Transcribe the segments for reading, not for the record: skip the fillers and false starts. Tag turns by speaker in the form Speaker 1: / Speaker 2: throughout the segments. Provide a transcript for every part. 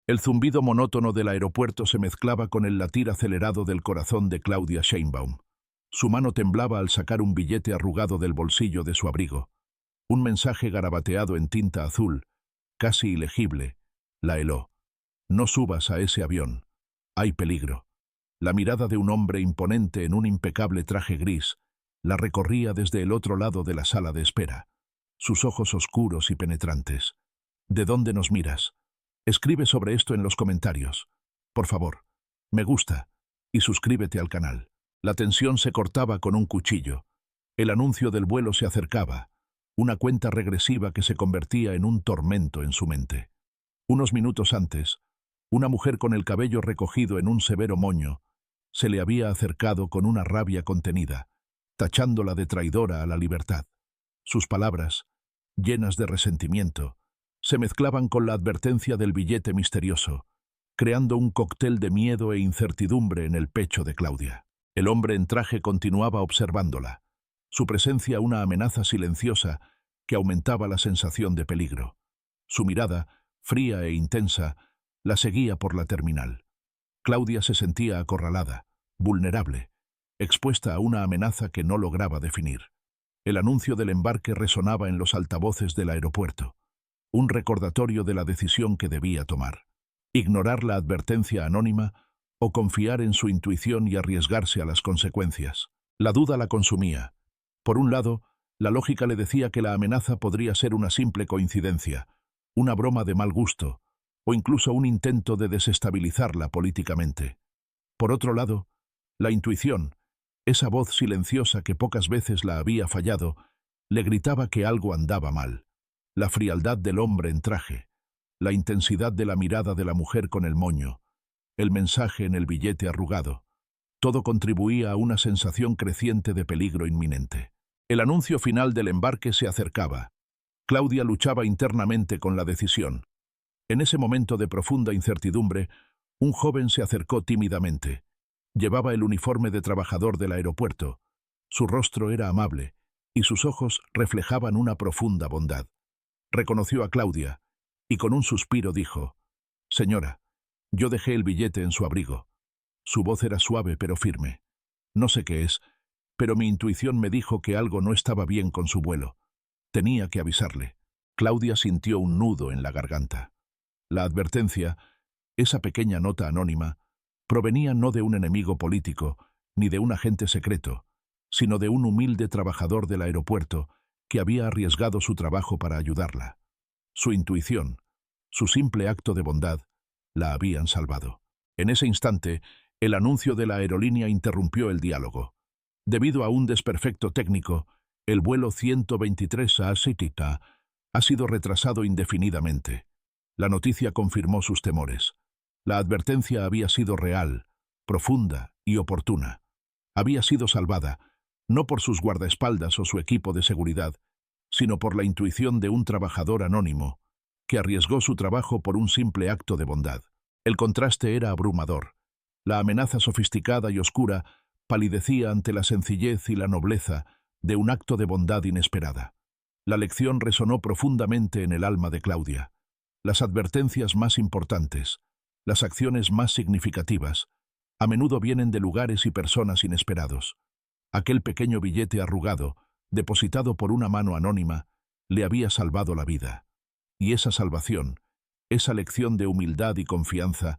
Speaker 1: El zumbido monótono del aeropuerto se mezclaba con el latir acelerado del corazón de Claudia Sheinbaum. Su mano temblaba al sacar un billete arrugado del bolsillo de su abrigo. Un mensaje garabateado en tinta azul, casi ilegible, la heló. No subas a ese avión. Hay peligro. La mirada de un hombre imponente en un impecable traje gris la recorría desde el otro lado de la sala de espera. Sus ojos oscuros y penetrantes. ¿De dónde nos miras? Escribe sobre esto en los comentarios. Por favor, me gusta y suscríbete al canal. La tensión se cortaba con un cuchillo. El anuncio del vuelo se acercaba, una cuenta regresiva que se convertía en un tormento en su mente. Unos minutos antes, una mujer con el cabello recogido en un severo moño se le había acercado con una rabia contenida, tachándola de traidora a la libertad. Sus palabras, llenas de resentimiento, se mezclaban con la advertencia del billete misterioso, creando un cóctel de miedo e incertidumbre en el pecho de Claudia. El hombre en traje continuaba observándola, su presencia una amenaza silenciosa que aumentaba la sensación de peligro. Su mirada, fría e intensa, la seguía por la terminal. Claudia se sentía acorralada, vulnerable, expuesta a una amenaza que no lograba definir. El anuncio del embarque resonaba en los altavoces del aeropuerto, un recordatorio de la decisión que debía tomar. Ignorar la advertencia anónima o confiar en su intuición y arriesgarse a las consecuencias. La duda la consumía. Por un lado, la lógica le decía que la amenaza podría ser una simple coincidencia, una broma de mal gusto, o incluso un intento de desestabilizarla políticamente. Por otro lado, la intuición, esa voz silenciosa que pocas veces la había fallado, le gritaba que algo andaba mal. La frialdad del hombre en traje, la intensidad de la mirada de la mujer con el moño, el mensaje en el billete arrugado, todo contribuía a una sensación creciente de peligro inminente. El anuncio final del embarque se acercaba. Claudia luchaba internamente con la decisión. En ese momento de profunda incertidumbre, un joven se acercó tímidamente. Llevaba el uniforme de trabajador del aeropuerto. Su rostro era amable, y sus ojos reflejaban una profunda bondad. Reconoció a Claudia, y con un suspiro dijo: «Señora, yo dejé el billete en su abrigo». Su voz era suave pero firme. No sé qué es, pero mi intuición me dijo que algo no estaba bien con su vuelo. Tenía que avisarle. Claudia sintió un nudo en la garganta. La advertencia, esa pequeña nota anónima, provenía no de un enemigo político, ni de un agente secreto, sino de un humilde trabajador del aeropuerto que había arriesgado su trabajo para ayudarla. Su intuición, su simple acto de bondad, la habían salvado. En ese instante, el anuncio de la aerolínea interrumpió el diálogo. Debido a un desperfecto técnico, el vuelo 123 a Sitita ha sido retrasado indefinidamente. La noticia confirmó sus temores. La advertencia había sido real, profunda y oportuna. Había sido salvada, no por sus guardaespaldas o su equipo de seguridad, sino por la intuición de un trabajador anónimo, que arriesgó su trabajo por un simple acto de bondad. El contraste era abrumador. La amenaza sofisticada y oscura palidecía ante la sencillez y la nobleza de un acto de bondad inesperada. La lección resonó profundamente en el alma de Claudia. Las advertencias más importantes, las acciones más significativas, a menudo vienen de lugares y personas inesperados. Aquel pequeño billete arrugado, depositado por una mano anónima, le había salvado la vida. Y esa salvación, esa lección de humildad y confianza,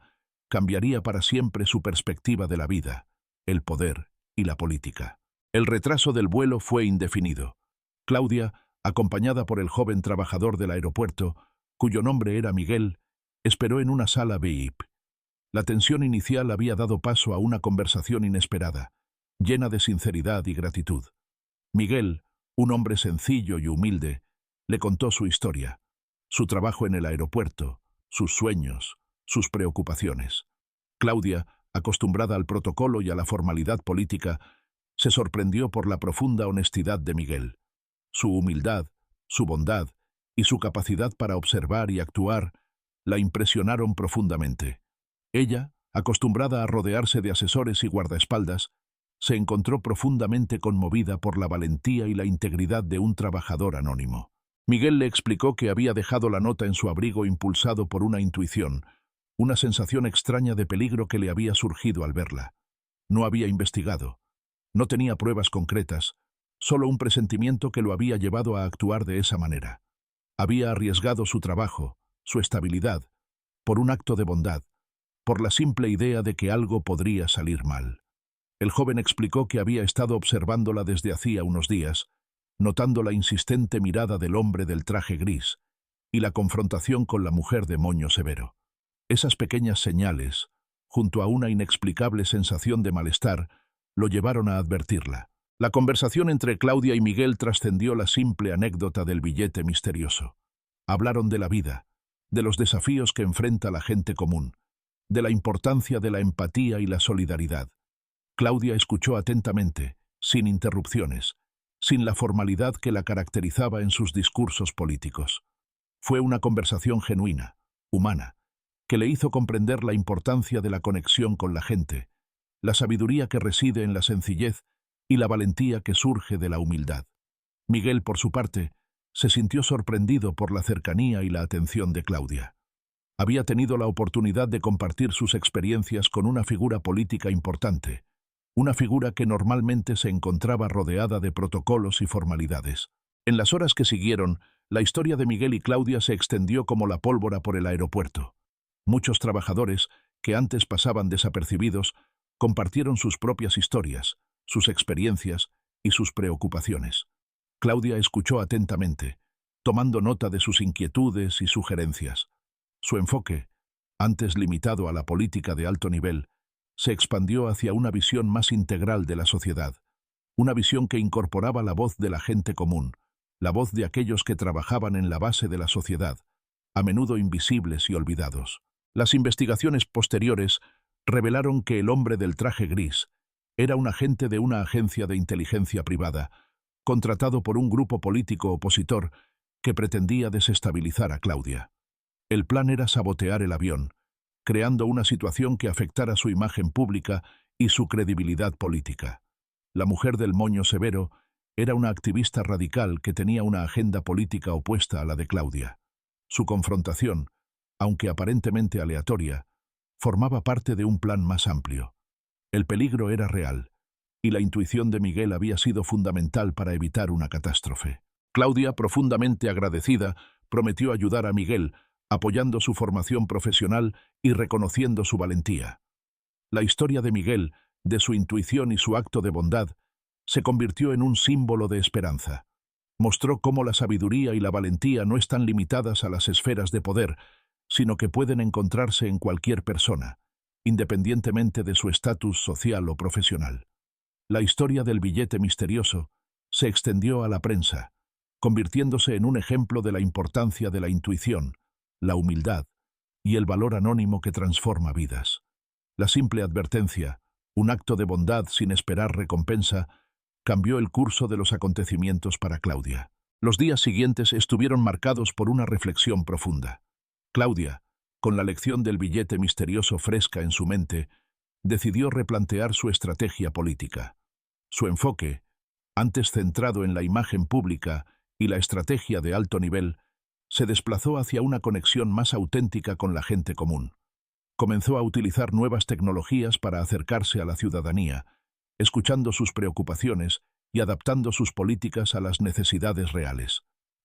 Speaker 1: cambiaría para siempre su perspectiva de la vida, el poder y la política. El retraso del vuelo fue indefinido. Claudia, acompañada por el joven trabajador del aeropuerto, cuyo nombre era Miguel, esperó en una sala VIP. La tensión inicial había dado paso a una conversación inesperada, llena de sinceridad y gratitud. Miguel, un hombre sencillo y humilde, le contó su historia, su trabajo en el aeropuerto, sus sueños, sus preocupaciones. Claudia, acostumbrada al protocolo y a la formalidad política, se sorprendió por la profunda honestidad de Miguel. Su humildad, su bondad y su capacidad para observar y actuar la impresionaron profundamente. Ella, acostumbrada a rodearse de asesores y guardaespaldas, se encontró profundamente conmovida por la valentía y la integridad de un trabajador anónimo. Miguel le explicó que había dejado la nota en su abrigo impulsado por una intuición, una sensación extraña de peligro que le había surgido al verla. No había investigado, no tenía pruebas concretas, solo un presentimiento que lo había llevado a actuar de esa manera. Había arriesgado su trabajo, su estabilidad, por un acto de bondad, por la simple idea de que algo podría salir mal. El joven explicó que había estado observándola desde hacía unos días, notando la insistente mirada del hombre del traje gris y la confrontación con la mujer de moño severo. Esas pequeñas señales, junto a una inexplicable sensación de malestar, lo llevaron a advertirla. La conversación entre Claudia y Miguel trascendió la simple anécdota del billete misterioso. Hablaron de la vida, de los desafíos que enfrenta la gente común, de la importancia de la empatía y la solidaridad. Claudia escuchó atentamente, sin interrupciones, sin la formalidad que la caracterizaba en sus discursos políticos. Fue una conversación genuina, humana, que le hizo comprender la importancia de la conexión con la gente, la sabiduría que reside en la sencillez y la valentía que surge de la humildad. Miguel, por su parte, se sintió sorprendido por la cercanía y la atención de Claudia. Había tenido la oportunidad de compartir sus experiencias con una figura política importante, una figura que normalmente se encontraba rodeada de protocolos y formalidades. En las horas que siguieron, la historia de Miguel y Claudia se extendió como la pólvora por el aeropuerto. Muchos trabajadores, que antes pasaban desapercibidos, compartieron sus propias historias, sus experiencias y sus preocupaciones. Claudia escuchó atentamente, tomando nota de sus inquietudes y sugerencias. Su enfoque, antes limitado a la política de alto nivel, se expandió hacia una visión más integral de la sociedad, una visión que incorporaba la voz de la gente común, la voz de aquellos que trabajaban en la base de la sociedad, a menudo invisibles y olvidados. Las investigaciones posteriores revelaron que el hombre del traje gris era un agente de una agencia de inteligencia privada, contratado por un grupo político opositor que pretendía desestabilizar a Claudia. El plan era sabotear el avión, creando una situación que afectara su imagen pública y su credibilidad política. La mujer del moño severo era una activista radical que tenía una agenda política opuesta a la de Claudia. Su confrontación, aunque aparentemente aleatoria, formaba parte de un plan más amplio. El peligro era real, y la intuición de Miguel había sido fundamental para evitar una catástrofe. Claudia, profundamente agradecida, prometió ayudar a Miguel, apoyando su formación profesional y reconociendo su valentía. La historia de Miguel, de su intuición y su acto de bondad, se convirtió en un símbolo de esperanza. Mostró cómo la sabiduría y la valentía no están limitadas a las esferas de poder, sino que pueden encontrarse en cualquier persona, independientemente de su estatus social o profesional. La historia del billete misterioso se extendió a la prensa, convirtiéndose en un ejemplo de la importancia de la intuición, la humildad y el valor anónimo que transforma vidas. La simple advertencia, un acto de bondad sin esperar recompensa, cambió el curso de los acontecimientos para Claudia. Los días siguientes estuvieron marcados por una reflexión profunda. Claudia, con la lección del billete misterioso fresca en su mente, decidió replantear su estrategia política. Su enfoque, antes centrado en la imagen pública y la estrategia de alto nivel, se desplazó hacia una conexión más auténtica con la gente común. Comenzó a utilizar nuevas tecnologías para acercarse a la ciudadanía, escuchando sus preocupaciones y adaptando sus políticas a las necesidades reales.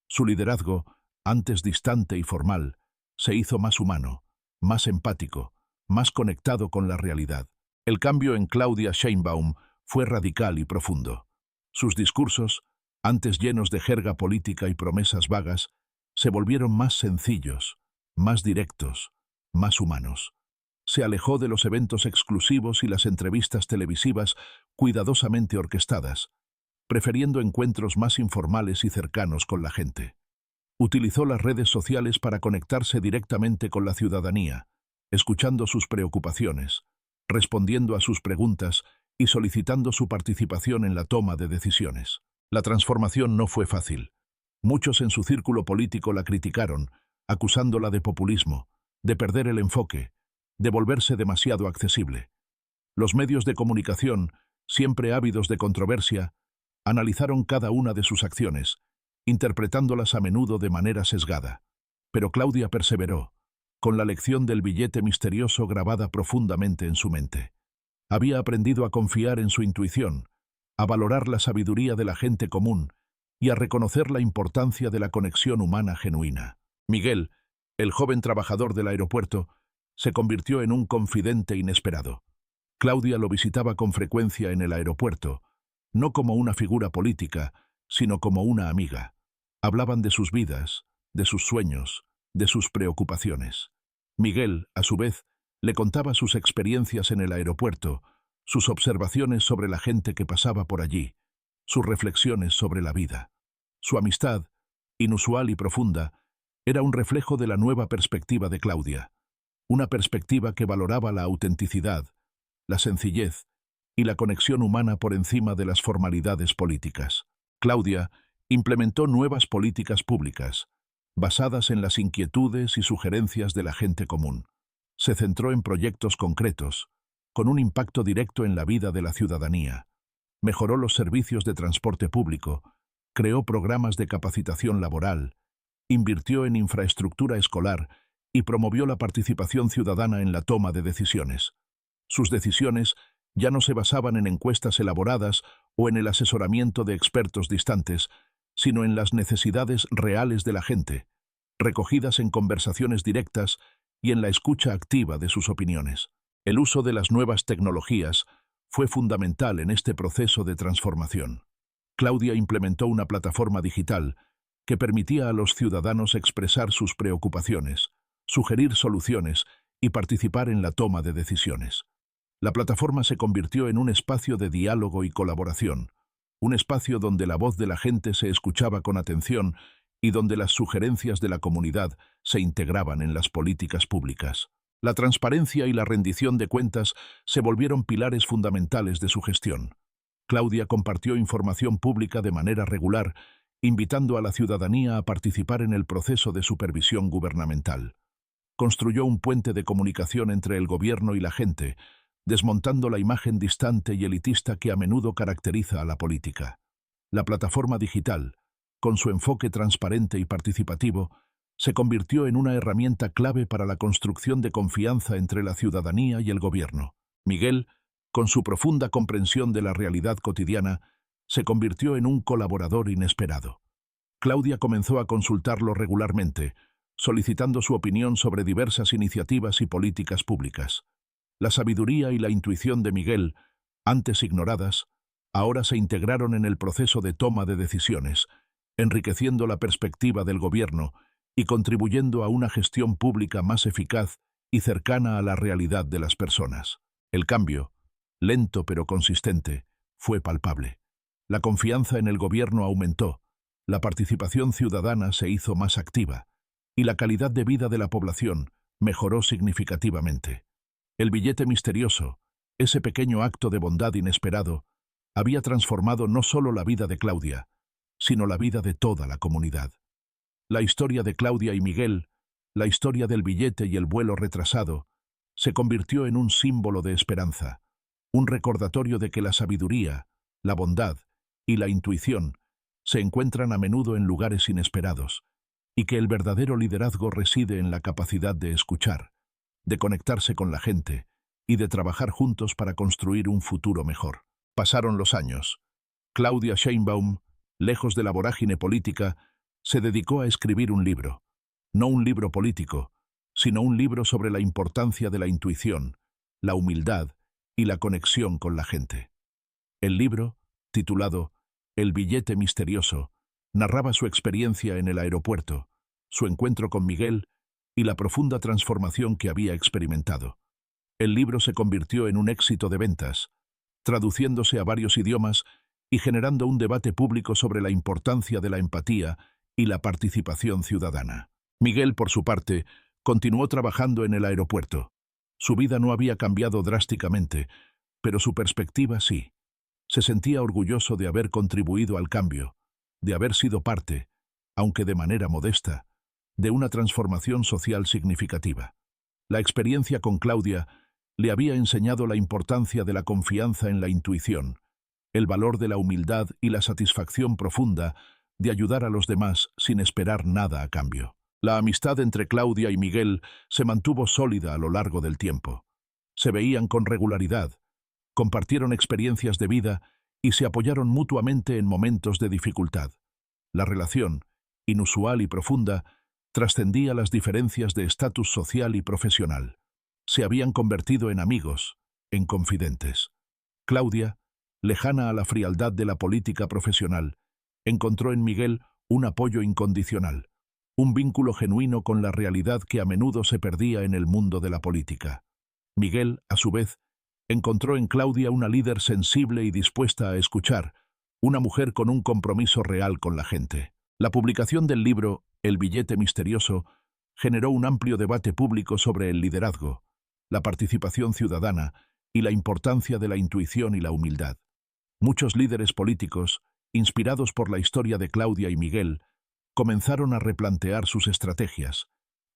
Speaker 1: Su liderazgo, antes distante y formal, se hizo más humano, más empático, más conectado con la realidad. El cambio en Claudia Sheinbaum fue radical y profundo. Sus discursos, antes llenos de jerga política y promesas vagas, se volvieron más sencillos, más directos, más humanos. Se alejó de los eventos exclusivos y las entrevistas televisivas cuidadosamente orquestadas, prefiriendo encuentros más informales y cercanos con la gente. Utilizó las redes sociales para conectarse directamente con la ciudadanía, escuchando sus preocupaciones, respondiendo a sus preguntas y solicitando su participación en la toma de decisiones. La transformación no fue fácil. Muchos en su círculo político la criticaron, acusándola de populismo, de perder el enfoque, de volverse demasiado accesible. Los medios de comunicación, siempre ávidos de controversia, analizaron cada una de sus acciones, interpretándolas a menudo de manera sesgada. Pero Claudia perseveró, con la lección del billete misterioso grabada profundamente en su mente. Había aprendido a confiar en su intuición, a valorar la sabiduría de la gente común y a reconocer la importancia de la conexión humana genuina. Miguel, el joven trabajador del aeropuerto, se convirtió en un confidente inesperado. Claudia lo visitaba con frecuencia en el aeropuerto, no como una figura política, sino como una amiga. Hablaban de sus vidas, de sus sueños, de sus preocupaciones. Miguel, a su vez, le contaba sus experiencias en el aeropuerto, sus observaciones sobre la gente que pasaba por allí, sus reflexiones sobre la vida. Su amistad, inusual y profunda, era un reflejo de la nueva perspectiva de Claudia, una perspectiva que valoraba la autenticidad, la sencillez y la conexión humana por encima de las formalidades políticas. Claudia implementó nuevas políticas públicas, basadas en las inquietudes y sugerencias de la gente común. Se centró en proyectos concretos, con un impacto directo en la vida de la ciudadanía. Mejoró los servicios de transporte público, creó programas de capacitación laboral, invirtió en infraestructura escolar y promovió la participación ciudadana en la toma de decisiones. Sus decisiones ya no se basaban en encuestas elaboradas o en el asesoramiento de expertos distantes, sino en las necesidades reales de la gente, recogidas en conversaciones directas y en la escucha activa de sus opiniones. El uso de las nuevas tecnologías fue fundamental en este proceso de transformación. Claudia implementó una plataforma digital que permitía a los ciudadanos expresar sus preocupaciones, sugerir soluciones y participar en la toma de decisiones. La plataforma se convirtió en un espacio de diálogo y colaboración, un espacio donde la voz de la gente se escuchaba con atención y donde las sugerencias de la comunidad se integraban en las políticas públicas. La transparencia y la rendición de cuentas se volvieron pilares fundamentales de su gestión. Claudia compartió información pública de manera regular, invitando a la ciudadanía a participar en el proceso de supervisión gubernamental. Construyó un puente de comunicación entre el gobierno y la gente, desmontando la imagen distante y elitista que a menudo caracteriza a la política. La plataforma digital, con su enfoque transparente y participativo, se convirtió en una herramienta clave para la construcción de confianza entre la ciudadanía y el gobierno. Miguel, con su profunda comprensión de la realidad cotidiana, se convirtió en un colaborador inesperado. Claudia comenzó a consultarlo regularmente, solicitando su opinión sobre diversas iniciativas y políticas públicas. La sabiduría y la intuición de Miguel, antes ignoradas, ahora se integraron en el proceso de toma de decisiones, enriqueciendo la perspectiva del gobierno y contribuyendo a una gestión pública más eficaz y cercana a la realidad de las personas. El cambio, lento pero consistente, fue palpable. La confianza en el gobierno aumentó, la participación ciudadana se hizo más activa, y la calidad de vida de la población mejoró significativamente. El billete misterioso, ese pequeño acto de bondad inesperado, había transformado no solo la vida de Claudia, sino la vida de toda la comunidad. La historia de Claudia y Miguel, la historia del billete y el vuelo retrasado, se convirtió en un símbolo de esperanza, un recordatorio de que la sabiduría, la bondad y la intuición se encuentran a menudo en lugares inesperados, y que el verdadero liderazgo reside en la capacidad de escuchar, de conectarse con la gente y de trabajar juntos para construir un futuro mejor. Pasaron los años. Claudia Sheinbaum, lejos de la vorágine política, se dedicó a escribir un libro. No un libro político, sino un libro sobre la importancia de la intuición, la humildad y la conexión con la gente. El libro, titulado El billete misterioso, narraba su experiencia en el aeropuerto, su encuentro con Miguel y la profunda transformación que había experimentado. El libro se convirtió en un éxito de ventas, traduciéndose a varios idiomas y generando un debate público sobre la importancia de la empatía y la participación ciudadana. Miguel, por su parte, continuó trabajando en el aeropuerto. Su vida no había cambiado drásticamente, pero su perspectiva sí. Se sentía orgulloso de haber contribuido al cambio, de haber sido parte, aunque de manera modesta, de una transformación social significativa. La experiencia con Claudia le había enseñado la importancia de la confianza en la intuición, el valor de la humildad y la satisfacción profunda de ayudar a los demás sin esperar nada a cambio. La amistad entre Claudia y Miguel se mantuvo sólida a lo largo del tiempo. Se veían con regularidad, compartieron experiencias de vida y se apoyaron mutuamente en momentos de dificultad. La relación, inusual y profunda, trascendía las diferencias de estatus social y profesional. Se habían convertido en amigos, en confidentes. Claudia, lejana a la frialdad de la política profesional, encontró en Miguel un apoyo incondicional, un vínculo genuino con la realidad que a menudo se perdía en el mundo de la política. Miguel, a su vez, encontró en Claudia una líder sensible y dispuesta a escuchar, una mujer con un compromiso real con la gente. La publicación del libro El billete misterioso generó un amplio debate público sobre el liderazgo, la participación ciudadana y la importancia de la intuición y la humildad. Muchos líderes políticos, inspirados por la historia de Claudia y Miguel, comenzaron a replantear sus estrategias,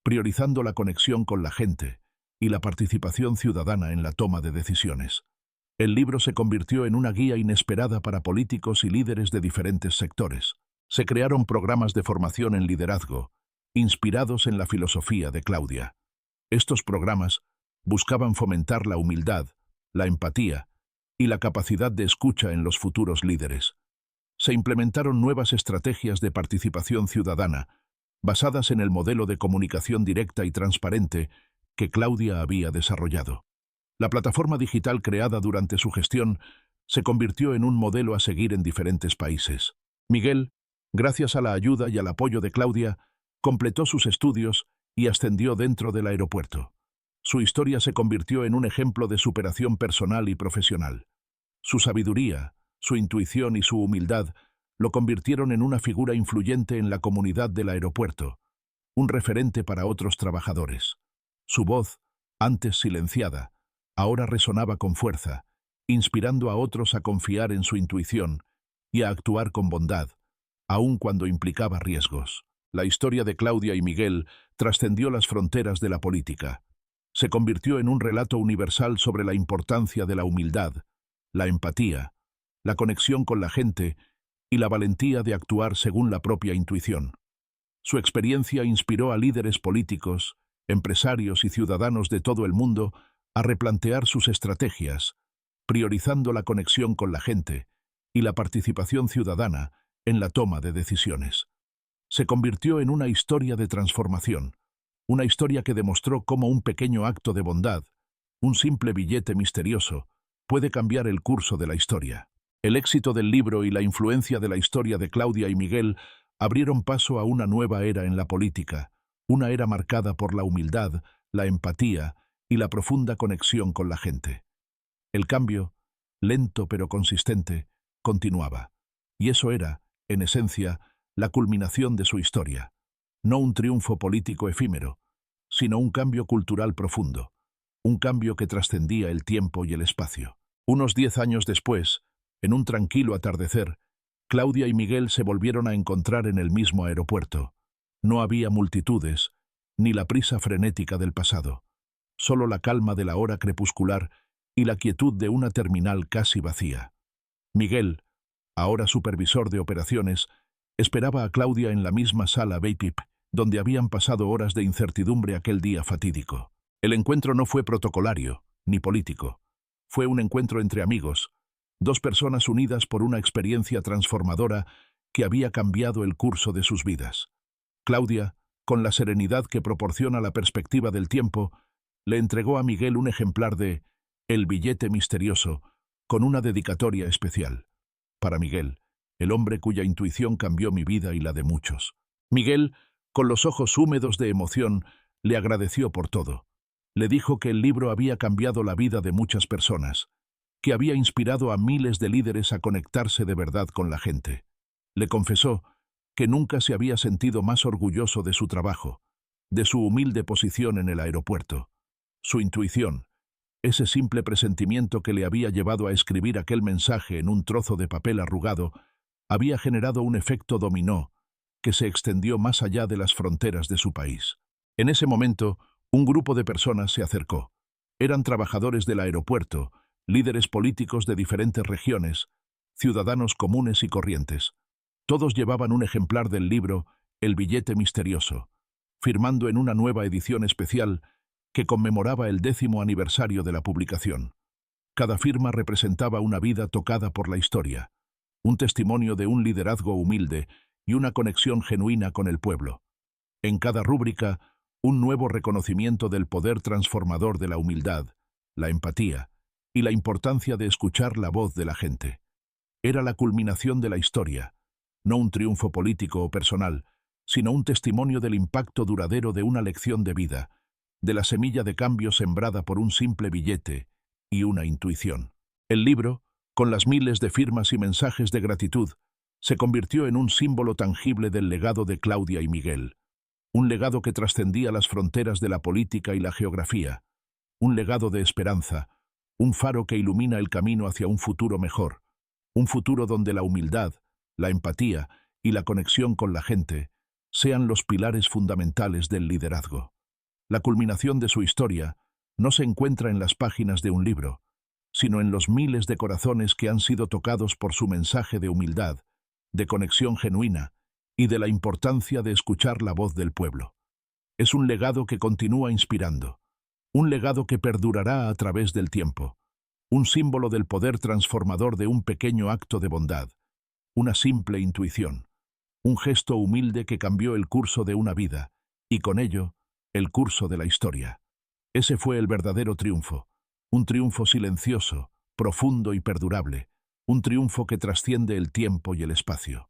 Speaker 1: priorizando la conexión con la gente y la participación ciudadana en la toma de decisiones. El libro se convirtió en una guía inesperada para políticos y líderes de diferentes sectores. Se crearon programas de formación en liderazgo, inspirados en la filosofía de Claudia. Estos programas buscaban fomentar la humildad, la empatía y la capacidad de escucha en los futuros líderes. Se implementaron nuevas estrategias de participación ciudadana, basadas en el modelo de comunicación directa y transparente que Claudia había desarrollado. La plataforma digital creada durante su gestión se convirtió en un modelo a seguir en diferentes países. Miguel, gracias a la ayuda y al apoyo de Claudia, completó sus estudios y ascendió dentro del aeropuerto. Su historia se convirtió en un ejemplo de superación personal y profesional. Su sabiduría, su intuición y su humildad lo convirtieron en una figura influyente en la comunidad del aeropuerto, un referente para otros trabajadores. Su voz, antes silenciada, ahora resonaba con fuerza, inspirando a otros a confiar en su intuición y a actuar con bondad, aun cuando implicaba riesgos. La historia de Claudia y Miguel trascendió las fronteras de la política. Se convirtió en un relato universal sobre la importancia de la humildad, la empatía, la conexión con la gente y la valentía de actuar según la propia intuición. Su experiencia inspiró a líderes políticos, empresarios y ciudadanos de todo el mundo a replantear sus estrategias, priorizando la conexión con la gente y la participación ciudadana en la toma de decisiones. Se convirtió en una historia de transformación, una historia que demostró cómo un pequeño acto de bondad, un simple billete misterioso, puede cambiar el curso de la historia. El éxito del libro y la influencia de la historia de Claudia y Miguel abrieron paso a una nueva era en la política, una era marcada por la humildad, la empatía y la profunda conexión con la gente. El cambio, lento pero consistente, continuaba. Y eso era, en esencia, la culminación de su historia. No un triunfo político efímero, sino un cambio cultural profundo, un cambio que trascendía el tiempo y el espacio. Unos 10 años después, en un tranquilo atardecer, Claudia y Miguel se volvieron a encontrar en el mismo aeropuerto. No había multitudes, ni la prisa frenética del pasado, solo la calma de la hora crepuscular y la quietud de una terminal casi vacía. Miguel, ahora supervisor de operaciones, esperaba a Claudia en la misma sala VIP, donde habían pasado horas de incertidumbre aquel día fatídico. El encuentro no fue protocolario, ni político. Fue un encuentro entre amigos, dos personas unidas por una experiencia transformadora que había cambiado el curso de sus vidas. Claudia, con la serenidad que proporciona la perspectiva del tiempo, le entregó a Miguel un ejemplar de El billete misterioso, con una dedicatoria especial. Para Miguel, el hombre cuya intuición cambió mi vida y la de muchos. Miguel, con los ojos húmedos de emoción, le agradeció por todo. Le dijo que el libro había cambiado la vida de muchas personas, que había inspirado a miles de líderes a conectarse de verdad con la gente. Le confesó que nunca se había sentido más orgulloso de su trabajo, de su humilde posición en el aeropuerto. Su intuición, ese simple presentimiento que le había llevado a escribir aquel mensaje en un trozo de papel arrugado, había generado un efecto dominó que se extendió más allá de las fronteras de su país. En ese momento, un grupo de personas se acercó. Eran trabajadores del aeropuerto, líderes políticos de diferentes regiones, ciudadanos comunes y corrientes. Todos llevaban un ejemplar del libro El billete misterioso, firmando en una nueva edición especial que conmemoraba el 10º aniversario de la publicación. Cada firma representaba una vida tocada por la historia, un testimonio de un liderazgo humilde y una conexión genuina con el pueblo. En cada rúbrica, un nuevo reconocimiento del poder transformador de la humildad, la empatía y la importancia de escuchar la voz de la gente. Era la culminación de la historia, no un triunfo político o personal, sino un testimonio del impacto duradero de una lección de vida, de la semilla de cambio sembrada por un simple billete y una intuición. El libro, con las miles de firmas y mensajes de gratitud, se convirtió en un símbolo tangible del legado de Claudia y Miguel. Un legado que trascendía las fronteras de la política y la geografía. Un legado de esperanza, un faro que ilumina el camino hacia un futuro mejor. Un futuro donde la humildad, la empatía y la conexión con la gente sean los pilares fundamentales del liderazgo. La culminación de su historia no se encuentra en las páginas de un libro, sino en los miles de corazones que han sido tocados por su mensaje de humildad, de conexión genuina y de la importancia de escuchar la voz del pueblo. Es un legado que continúa inspirando, un legado que perdurará a través del tiempo, un símbolo del poder transformador de un pequeño acto de bondad, una simple intuición, un gesto humilde que cambió el curso de una vida, y con ello, el curso de la historia. Ese fue el verdadero triunfo, un triunfo silencioso, profundo y perdurable, un triunfo que trasciende el tiempo y el espacio.